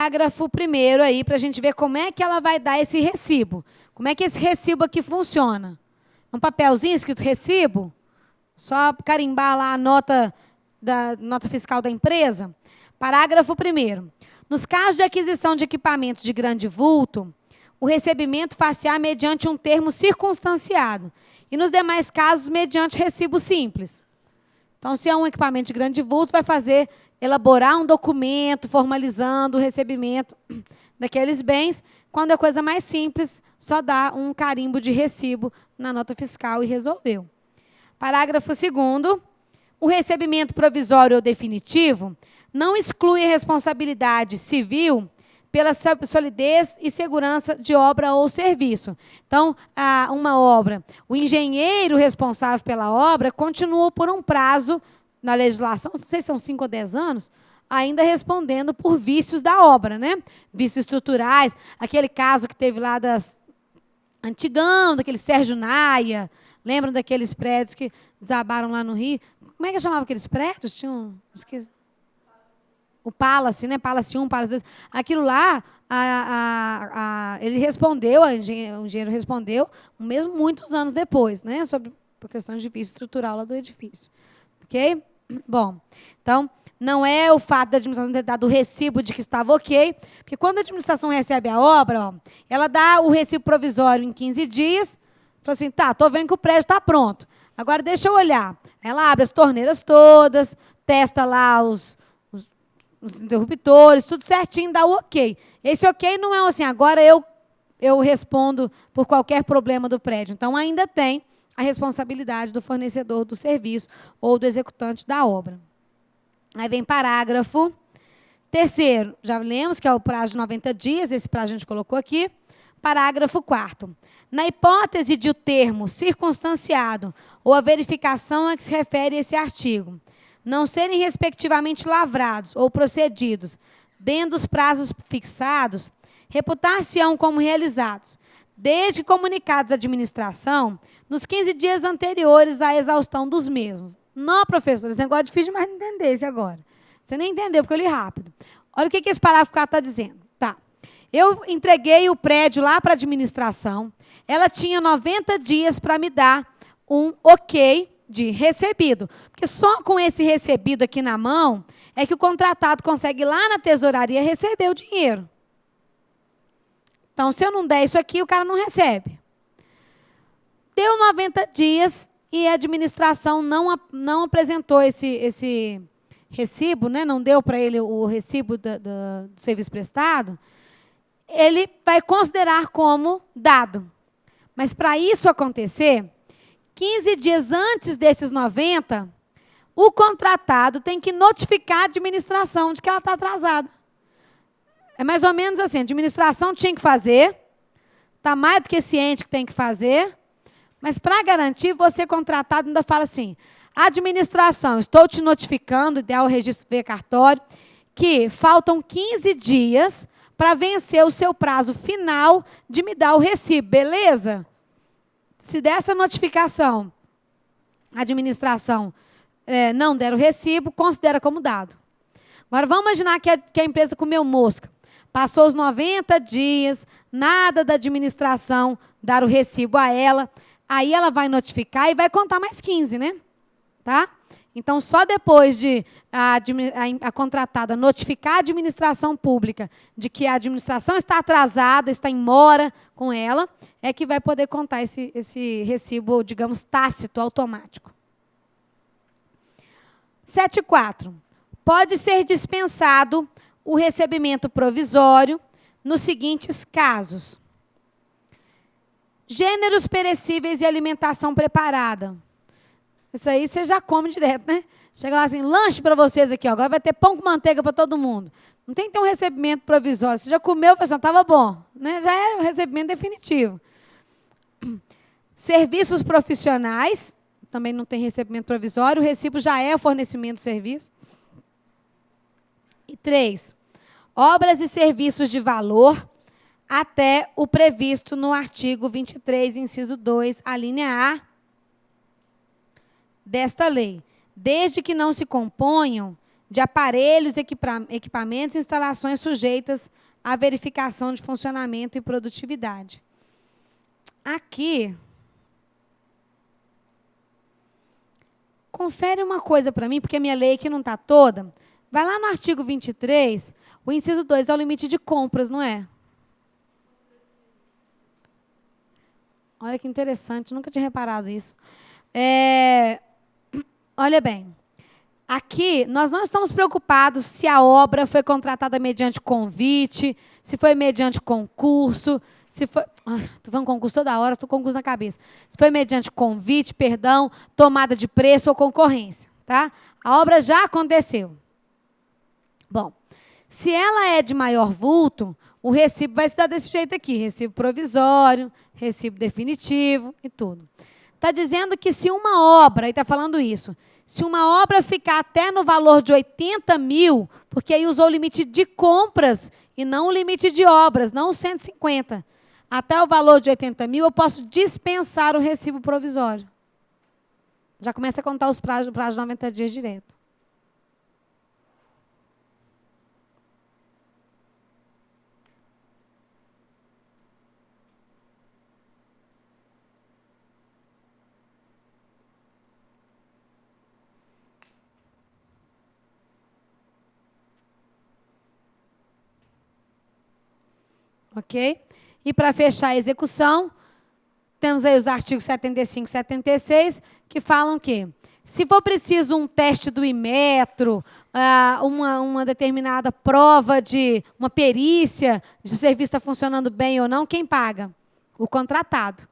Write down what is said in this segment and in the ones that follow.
Parágrafo primeiro aí, para a gente ver como é que ela vai dar esse recibo. Como é que esse recibo aqui funciona? Um papelzinho escrito recibo? Só carimbar lá a nota fiscal da empresa? Parágrafo primeiro. Nos casos de aquisição de equipamentos de grande vulto, o recebimento far-se-á mediante um termo circunstanciado. E nos demais casos, mediante recibo simples. Então, se é um equipamento de grande vulto, vai elaborar um documento formalizando o recebimento daqueles bens. Quando é coisa mais simples, só dá um carimbo de recibo na nota fiscal e resolveu. Parágrafo 2º. O recebimento provisório ou definitivo não exclui a responsabilidade civil pela solidez e segurança de obra ou serviço. Então, uma obra, o engenheiro responsável pela obra continua por um prazo na legislação, não sei se são 5 ou 10 anos, ainda respondendo por vícios da obra, né? Vícios estruturais, aquele caso que teve lá antigão, daquele Sérgio Naia, lembram daqueles prédios que desabaram lá no Rio? Como é que chamava aqueles prédios? Esqueci. O Palace, né? Palace 1, Palace 2. Aquilo lá, ele respondeu, o engenheiro respondeu, mesmo muitos anos depois, né? Por questões de vício estrutural lá do edifício. Ok? Bom, então, não é o fato da administração ter dado o recibo de que estava ok, porque quando a administração recebe a obra, ela dá o recibo provisório em 15 dias, fala assim, tá, estou vendo que o prédio está pronto. Agora, deixa eu olhar. Ela abre as torneiras todas, testa lá os interruptores, tudo certinho, dá o ok. Esse ok não é assim, agora eu respondo por qualquer problema do prédio. Então, ainda tem a responsabilidade do fornecedor do serviço ou do executante da obra. Aí vem parágrafo 3º. Já lemos que é o prazo de 90 dias, esse prazo a gente colocou aqui. Parágrafo 4º. Na hipótese de o termo circunstanciado ou a verificação a que se refere esse artigo não serem respectivamente lavrados ou procedidos dentro dos prazos fixados, reputar-se-ão como realizados, desde que comunicados à administração, nos 15 dias anteriores à exaustão dos mesmos. Não, professor, esse negócio é difícil demais de entender esse agora. Você nem entendeu, porque eu li rápido. Olha o que esse parágrafo 4 está dizendo. Tá. Eu entreguei o prédio lá para a administração, ela tinha 90 dias para me dar um ok de recebido. Porque só com esse recebido aqui na mão é que o contratado consegue ir lá na tesouraria receber o dinheiro. Então, se eu não der isso aqui, o cara não recebe. Deu 90 dias e a administração não apresentou esse recibo, né? Não deu para ele o recibo do serviço prestado, ele vai considerar como dado. Mas, para isso acontecer, 15 dias antes desses 90, o contratado tem que notificar a administração de que ela está atrasada. É mais ou menos assim, a administração tinha que fazer, está mais do que ciente que tem que fazer, mas para garantir, você contratado ainda fala assim, administração, estou te notificando, ideal registro via cartório, que faltam 15 dias para vencer o seu prazo final de me dar o recibo, beleza? Se der essa notificação, a administração não der o recibo, considera como dado. Agora, vamos imaginar que a empresa comeu mosca. Passou os 90 dias, nada da administração dar o recibo a ela. Aí ela vai notificar e vai contar mais 15, né? Tá? Então, só depois de a contratada notificar a administração pública de que a administração está atrasada, está em mora com ela, é que vai poder contar esse recibo, digamos, tácito, automático. 7.4. Pode ser dispensado o recebimento provisório nos seguintes casos. Gêneros perecíveis e alimentação preparada. Isso aí você já come direto, né? Chega lá assim, lanche para vocês aqui, ó. Agora vai ter pão com manteiga para todo mundo. Não tem que ter um recebimento provisório. Você já comeu, pessoal, estava bom. Né? Já é o recebimento definitivo. Serviços profissionais, também não tem recebimento provisório. O recibo já é o fornecimento do serviço. E 3, obras e serviços de valor até o previsto no artigo 23, inciso 2, a linha A desta lei, desde que não se componham de aparelhos, equipamentos e instalações sujeitas à verificação de funcionamento e produtividade. Aqui, confere uma coisa para mim, porque a minha lei aqui não está toda. Vai lá no artigo 23, o inciso 2 é o limite de compras, não é? Olha que interessante, nunca tinha reparado isso. Olha bem, aqui nós não estamos preocupados se a obra foi contratada mediante convite, se foi mediante concurso, se foi... Estou falando concurso toda hora, estou com concurso na cabeça. Se foi mediante convite, perdão, tomada de preço ou concorrência. Tá? A obra já aconteceu. Bom, se ela é de maior vulto, o recibo vai se dar desse jeito aqui, recibo provisório, recibo definitivo e tudo. Está dizendo que se uma obra, e está falando isso, se uma obra ficar até no valor de 80 mil, porque aí usou o limite de compras e não o limite de obras, não os 150, até o valor de 80 mil, eu posso dispensar o recibo provisório. Já começa a contar os prazos de 90 dias direto. Ok? E para fechar a execução, temos aí os artigos 75 e 76, que falam que, se for preciso um teste do Inmetro, uma determinada prova de uma perícia, se o serviço está funcionando bem ou não, quem paga? O contratado.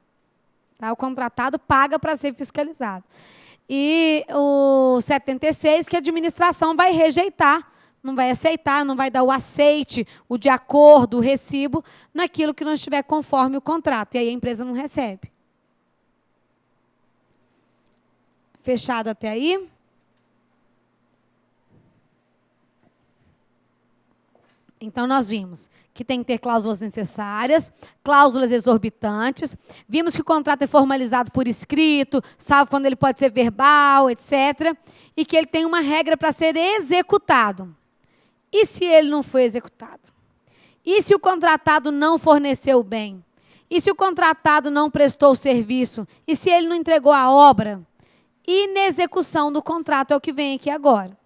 Tá? O contratado paga para ser fiscalizado. E o 76, que a administração vai rejeitar, não vai aceitar, não vai dar o aceite, o de acordo, o recibo, naquilo que não estiver conforme o contrato. E aí a empresa não recebe. Fechado até aí? Então, nós vimos que tem que ter cláusulas necessárias, cláusulas exorbitantes. Vimos que o contrato é formalizado por escrito, salvo quando ele pode ser verbal, etc. E que ele tem uma regra para ser executado. E se ele não foi executado? E se o contratado não forneceu o bem? E se o contratado não prestou o serviço? E se ele não entregou a obra? Inexecução do contrato é o que vem aqui agora.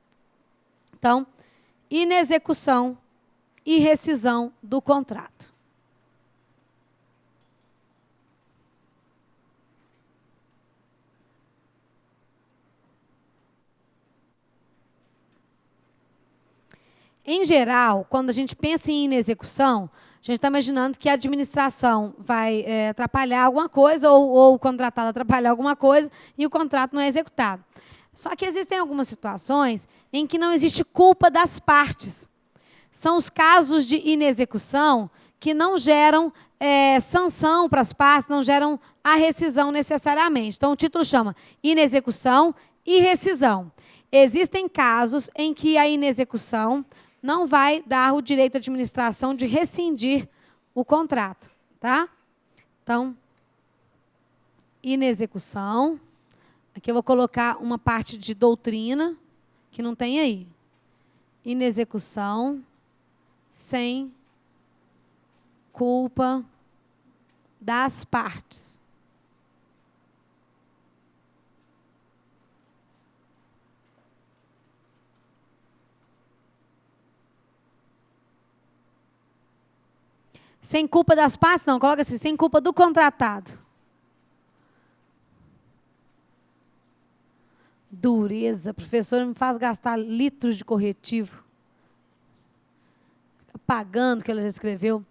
Então, inexecução e rescisão do contrato. Em geral, quando a gente pensa em inexecução, a gente está imaginando que a administração vai atrapalhar alguma coisa ou o contratado atrapalhar alguma coisa e o contrato não é executado. Só que existem algumas situações em que não existe culpa das partes. São os casos de inexecução que não geram sanção para as partes, não geram a rescisão necessariamente. Então, o título chama inexecução e rescisão. Existem casos em que a inexecução não vai dar o direito à administração de rescindir o contrato. Tá? Então, inexecução. Aqui eu vou colocar uma parte de doutrina que não tem aí. Inexecução sem culpa das partes. Sem culpa das partes, não, coloca assim, sem culpa do contratado. Dureza, a professora me faz gastar litros de corretivo. Fica pagando o que ela já escreveu.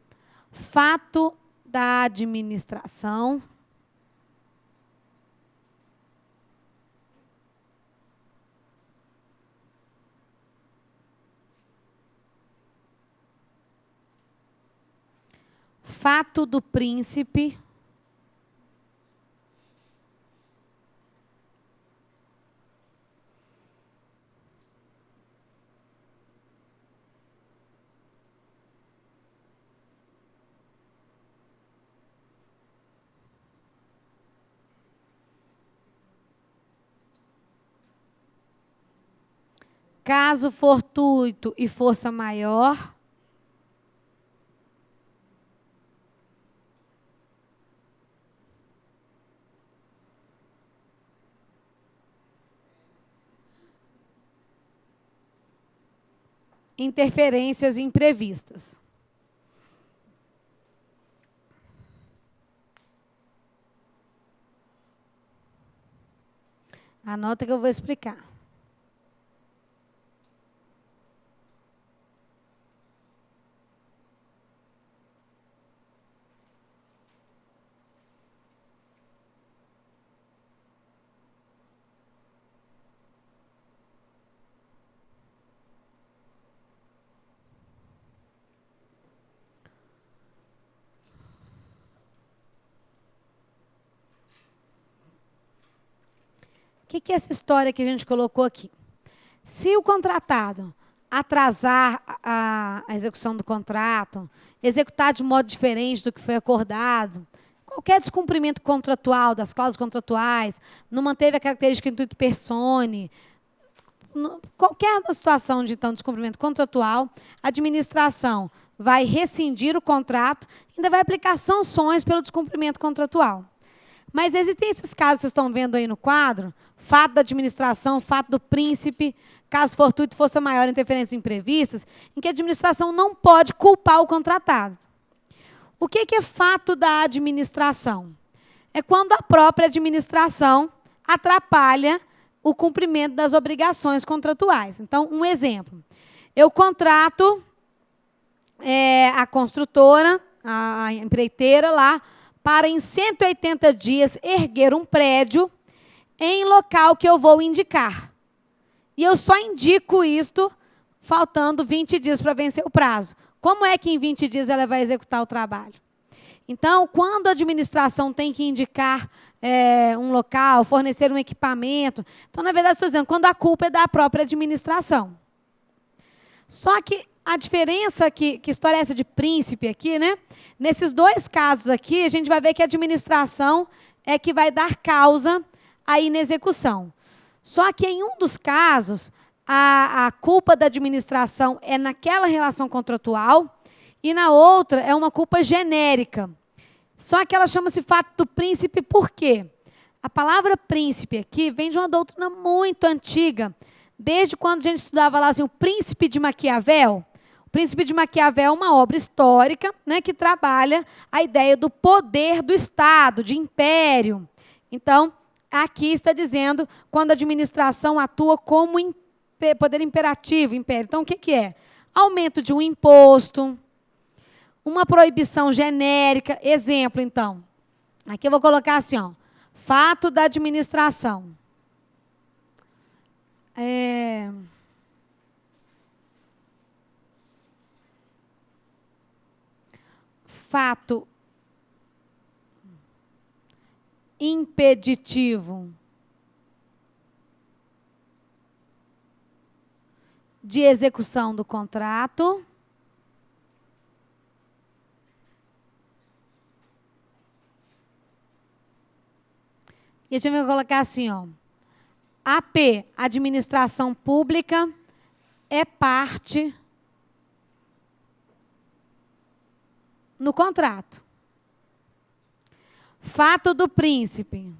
Fato da administração. Fato do príncipe. Caso fortuito e força maior. Interferências imprevistas. Anota que eu vou explicar. O que é essa história que a gente colocou aqui? Se o contratado atrasar a execução do contrato, executar de modo diferente do que foi acordado, qualquer descumprimento contratual, das cláusulas contratuais, não manteve a característica intuito persone, qualquer situação de então, descumprimento contratual, a administração vai rescindir o contrato e ainda vai aplicar sanções pelo descumprimento contratual. Mas existem esses casos que vocês estão vendo aí no quadro, fato da administração, fato do príncipe, caso fortuito, força maior, interferências imprevistas, em que a administração não pode culpar o contratado. O que é fato da administração? É quando a própria administração atrapalha o cumprimento das obrigações contratuais. Então, um exemplo. Eu contrato a construtora, a empreiteira lá, para em 180 dias erguer um prédio em local que eu vou indicar. E eu só indico isto faltando 20 dias para vencer o prazo. Como é que em 20 dias ela vai executar o trabalho? Então, quando a administração tem que indicar um local, fornecer um equipamento, então, na verdade, estou dizendo, quando a culpa é da própria administração. Só que a diferença, que história é essa de príncipe aqui, né? Nesses dois casos aqui, a gente vai ver que a administração é que vai dar causa à inexecução. Só que em um dos casos, a culpa da administração é naquela relação contratual e na outra é uma culpa genérica. Só que ela chama-se fato do príncipe por quê? A palavra príncipe aqui vem de uma doutrina muito antiga, desde quando a gente estudava lá assim, o Príncipe de Maquiavel. O Príncipe de Maquiavel é uma obra histórica, né, que trabalha a ideia do poder do Estado, de império. Então, aqui está dizendo quando a administração atua como poder imperativo, império. Então, o que é? Aumento de um imposto, uma proibição genérica. Exemplo, então. Aqui eu vou colocar assim, ó, fato da administração. Fato impeditivo de execução do contrato. E a gente vai colocar assim, ó. AP, administração pública, é parte no contrato. Fato do príncipe.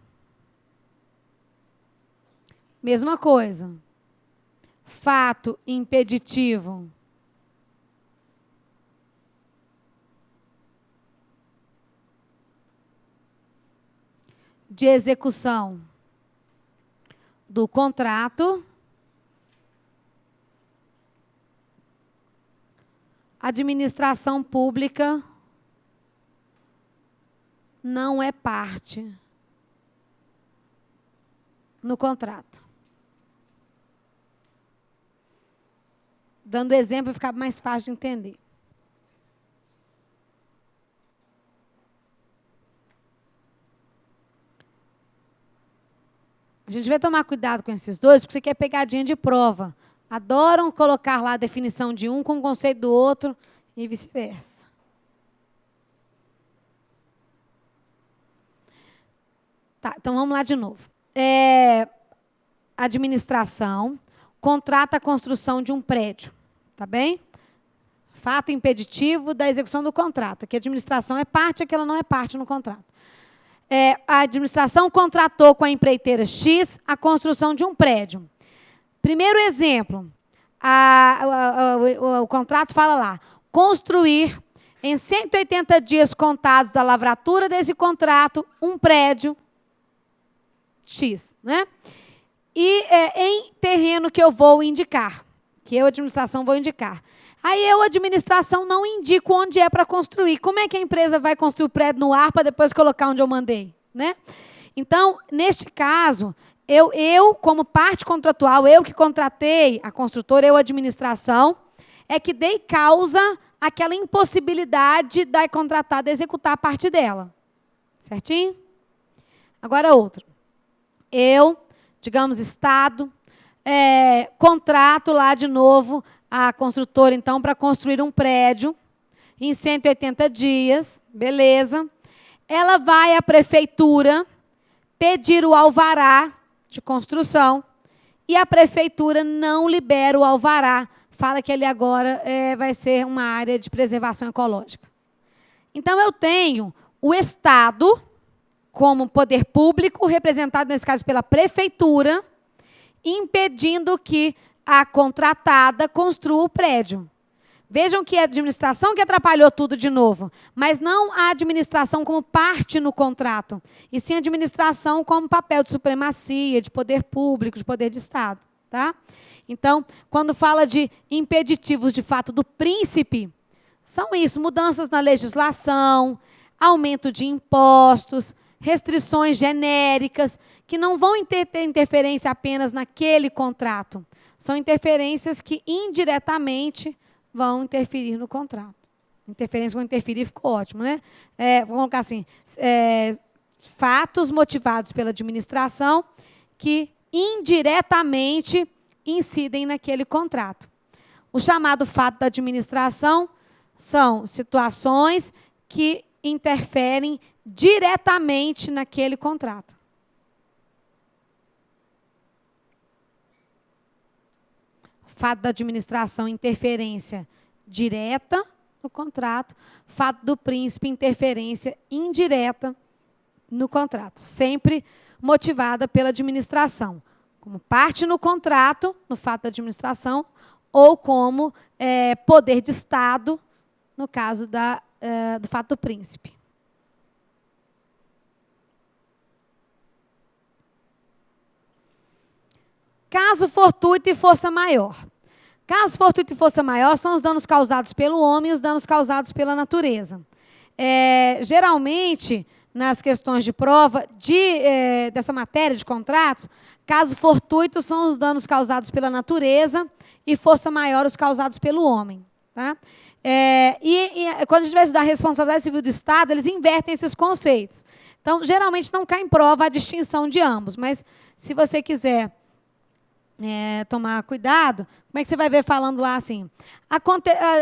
Mesma coisa. Fato impeditivo de execução do contrato. Administração pública não é parte no contrato. Dando exemplo, vai ficar mais fácil de entender. A gente vai tomar cuidado com esses dois, porque você quer pegadinha de prova. Adoram colocar lá a definição de um com o conceito do outro e vice-versa. Tá, então vamos lá de novo. Administração. contrata a construção de um prédio. Tá bem? Fato impeditivo da execução do contrato. Aqui a administração é parte, aqui ela não é parte no contrato. A administração contratou com a empreiteira X a construção de um prédio. Primeiro exemplo, o contrato fala lá, construir em 180 dias contados da lavratura desse contrato um prédio X, né? E em terreno que eu vou indicar, que eu, administração, vou indicar. Aí eu, administração, não indico onde é para construir. Como é que a empresa vai construir o prédio no ar para depois colocar onde eu mandei, né? Então, neste caso, eu, como parte contratual, eu que contratei a construtora, eu, administração, é que dei causa àquela impossibilidade da contratada executar a parte dela. Certinho? Agora, outro. Eu, digamos, Estado, contrato lá de novo a construtora, então, para construir um prédio em 180 dias, beleza. Ela vai à prefeitura pedir o alvará de construção e a prefeitura não libera o alvará, fala que ele agora vai ser uma área de preservação ecológica. Então, eu tenho o Estado como poder público, representado, nesse caso, pela prefeitura, impedindo que a contratada construa o prédio. Vejam que é a administração que atrapalhou tudo de novo, mas não a administração como parte no contrato, e sim a administração como papel de supremacia, de poder público, de poder de Estado. Tá? Então, quando fala de impeditivos de fato do príncipe, são isso, mudanças na legislação, aumento de impostos, restrições genéricas, que não vão ter interferência apenas naquele contrato. São interferências que, indiretamente, vão interferir no contrato. Interferência vão interferir, ficou ótimo, né? Vou colocar assim, fatos motivados pela administração que, indiretamente, incidem naquele contrato. O chamado fato da administração são situações que interferem diretamente naquele contrato. Fato da administração, interferência direta no contrato. Fato do príncipe, interferência indireta no contrato. Sempre motivada pela administração. Como parte no contrato, no fato da administração, ou como poder de Estado, no caso do fato do príncipe. Caso fortuito e força maior. Caso fortuito e força maior são os danos causados pelo homem e os danos causados pela natureza. Geralmente, nas questões de prova dessa matéria de contratos, caso fortuito são os danos causados pela natureza e força maior os causados pelo homem. Tá? Quando a gente vai estudar a responsabilidade civil do Estado, eles invertem esses conceitos. Então, geralmente não cai em prova a distinção de ambos, mas se você quiser tomar cuidado, como é que você vai ver falando lá assim?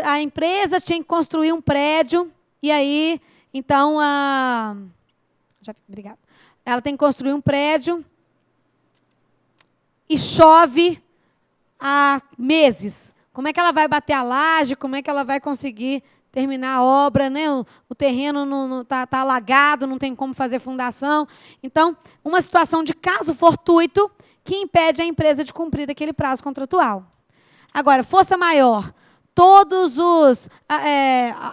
A empresa tinha que construir um prédio, e aí, então, obrigada. Ela tem que construir um prédio e chove há meses. Como é que ela vai bater a laje? Como é que ela vai conseguir terminar a obra, né? O terreno tá alagado, não tem como fazer fundação. Então, uma situação de caso fortuito que impede a empresa de cumprir aquele prazo contratual. Agora, força maior,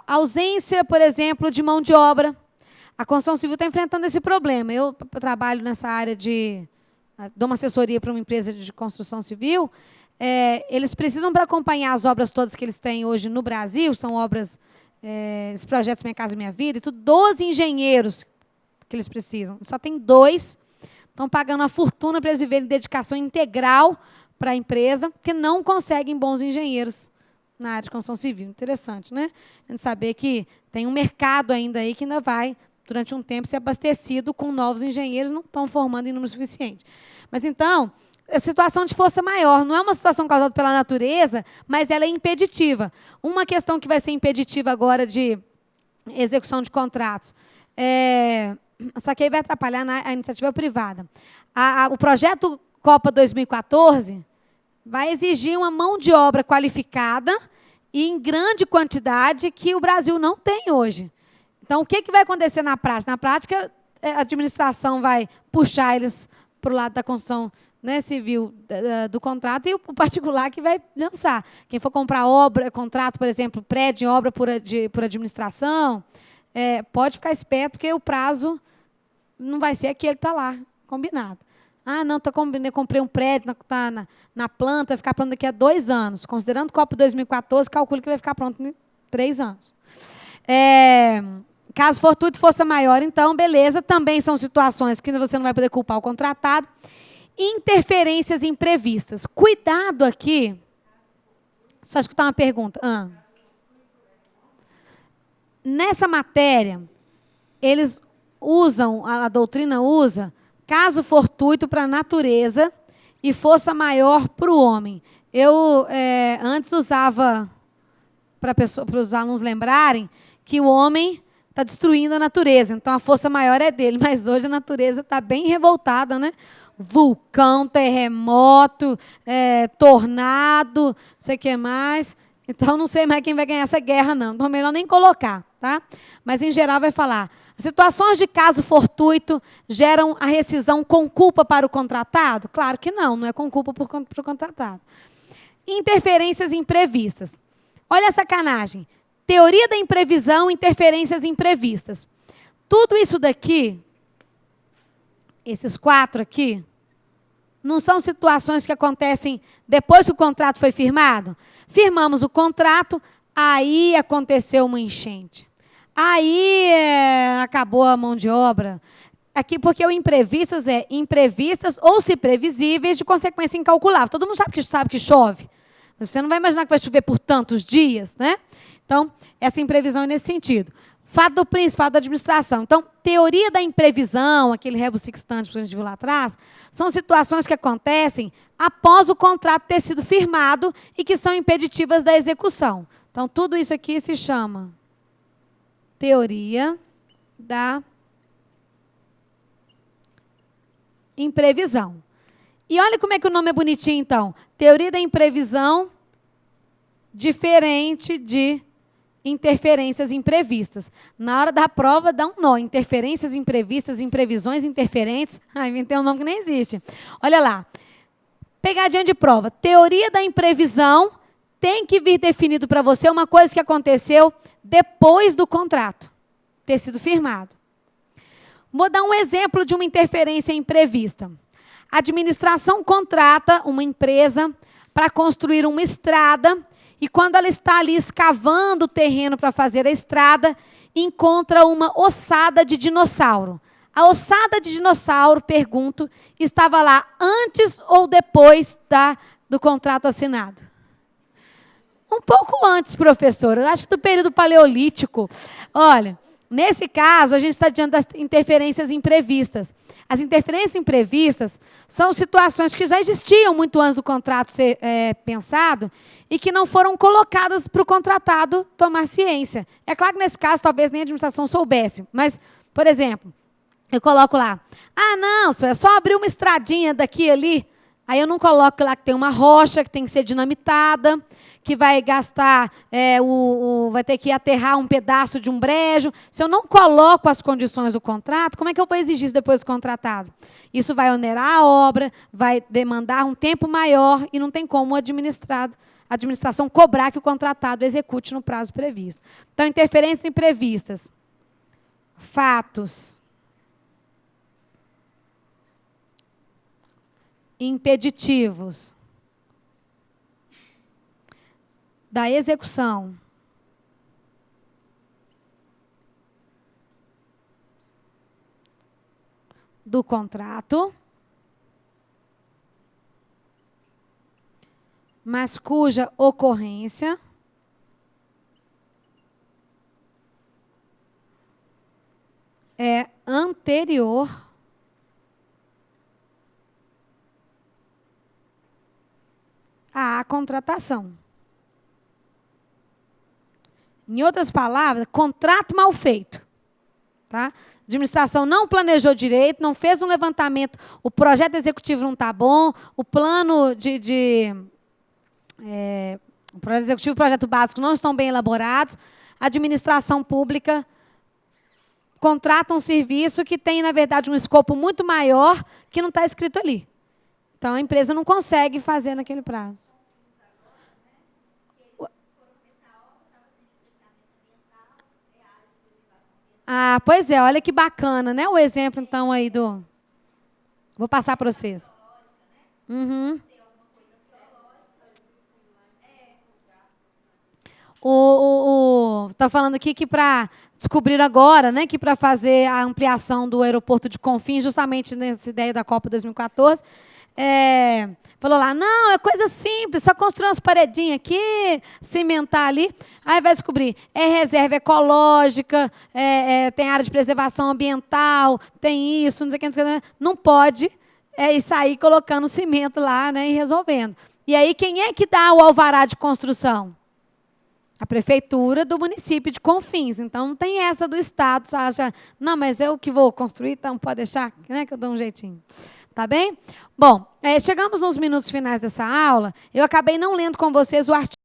ausência, por exemplo, de mão de obra. A construção civil está enfrentando esse problema. Eu trabalho nessa área dou uma assessoria para uma empresa de construção civil. Eles precisam, para acompanhar as obras todas que eles têm hoje no Brasil, são obras, os projetos Minha Casa Minha Vida, e tudo, 12 engenheiros que eles precisam. Só tem 2. Estão pagando uma fortuna para eles viverem dedicação integral para a empresa, porque não conseguem bons engenheiros na área de construção civil. Interessante, né? A gente saber que tem um mercado ainda aí que ainda vai, durante um tempo, ser abastecido com novos engenheiros, não estão formando em número suficiente. Mas, então, a situação de força maior não é uma situação causada pela natureza, mas ela é impeditiva. Uma questão que vai ser impeditiva agora de execução de contratos só que aí vai atrapalhar a iniciativa privada. O projeto Copa 2014, vai exigir uma mão de obra qualificada e em grande quantidade que o Brasil não tem hoje. Então, o que vai acontecer na prática? Na prática, a administração vai puxar eles para o lado da construção, né, civil do contrato e o particular que vai lançar. Quem for comprar obra, contrato, por exemplo, prédio em obra por administração, pode ficar esperto, porque o prazo não vai ser aquele que está lá, combinado. Ah, não, comprei um prédio na planta, vai ficar pronto daqui a 2 anos. Considerando o Copa 2014, calcule que vai ficar pronto em 3 anos. Caso fortuito força maior, então, beleza. Também são situações que você não vai poder culpar o contratado. Interferências imprevistas. Cuidado aqui. Só escutar uma pergunta. Nessa matéria, eles usam, a doutrina usa, caso fortuito para a natureza e força maior para o homem. Eu antes usava, para os alunos lembrarem, que o homem está destruindo a natureza, então a força maior é dele, mas hoje a natureza está bem revoltada, né? Vulcão, terremoto, tornado, não sei o que mais. Então, não sei mais quem vai ganhar essa guerra, não. Então, é melhor nem colocar, tá? Mas, em geral, vai falar. Situações de caso fortuito geram a rescisão com culpa para o contratado? Claro que não, não é com culpa para o contratado. Interferências imprevistas. Olha a sacanagem. Teoria da imprevisão, interferências imprevistas. Tudo isso daqui, esses 4 aqui, não são situações que acontecem depois que o contrato foi firmado? Firmamos o contrato, aí aconteceu uma enchente. Aí acabou a mão de obra. Aqui, porque o imprevistas é imprevistas ou, se previsíveis, de consequência incalculável. Todo mundo sabe que chove. Mas você não vai imaginar que vai chover por tantos dias, né? Então, essa imprevisão é nesse sentido. Fato do príncipe, fato da administração. Então, teoria da imprevisão, aquele rebus sic stantibus que a gente viu lá atrás, são situações que acontecem após o contrato ter sido firmado e que são impeditivas da execução. Então, tudo isso aqui se chama teoria da imprevisão. E olha como é que o nome é bonitinho, então. Teoria da imprevisão diferente de interferências imprevistas. Na hora da prova, dá um nó. Interferências imprevistas, imprevisões interferentes. Inventei um nome que nem existe. Olha lá. Pegadinha de prova. Teoria da imprevisão tem que vir definido para você uma coisa que aconteceu depois do contrato ter sido firmado. Vou dar um exemplo de uma interferência imprevista. A administração contrata uma empresa para construir uma estrada e, quando ela está ali escavando o terreno para fazer a estrada, encontra uma ossada de dinossauro. A ossada de dinossauro, pergunto, estava lá antes ou depois do contrato assinado? Um pouco antes, professor. Eu acho que do período paleolítico. Olha, nesse caso, a gente está diante das interferências imprevistas. As interferências imprevistas são situações que já existiam muito antes do contrato ser pensado e que não foram colocadas para o contratado tomar ciência. É claro que, nesse caso, talvez nem a administração soubesse. Mas, por exemplo, eu coloco lá, não, é só abrir uma estradinha daqui e ali. Aí eu não coloco lá que tem uma rocha que tem que ser dinamitada, que vai gastar, vai ter que aterrar um pedaço de um brejo. Se eu não coloco as condições do contrato, como é que eu vou exigir isso depois do contratado? Isso vai onerar a obra, vai demandar um tempo maior e não tem como a administração cobrar que o contratado execute no prazo previsto. Então, interferências imprevistas. Fatos impeditivos da execução do contrato, mas cuja ocorrência é anterior à contratação. Em outras palavras, contrato mal feito. Tá? A administração não planejou direito, não fez um levantamento, o projeto executivo não está bom, o plano o projeto executivo e o projeto básico não estão bem elaborados, a administração pública contrata um serviço que tem, na verdade, um escopo muito maior que não está escrito ali. Então, a empresa não consegue fazer naquele prazo. Ah, pois é, olha que bacana, né? O exemplo, então, aí do... Vou passar para vocês. Uhum. Tá falando aqui que para descobrir agora, né, que para fazer a ampliação do aeroporto de Confins, justamente nessa ideia da Copa 2014, falou lá, não, é coisa simples, só construir umas paredinhas aqui, cimentar ali, aí vai descobrir, é reserva ecológica, tem área de preservação ambiental, tem isso, não sei o que, não sei o que, não pode sair colocando cimento lá, né, e resolvendo. E aí, quem é que dá o alvará de construção? A prefeitura do município de Confins. Então, não tem essa do Estado. Só acha, não, mas eu que vou construir, então pode deixar, né, que eu dou um jeitinho. Tá bem? Bom, chegamos nos minutos finais dessa aula. Eu acabei não lendo com vocês o artigo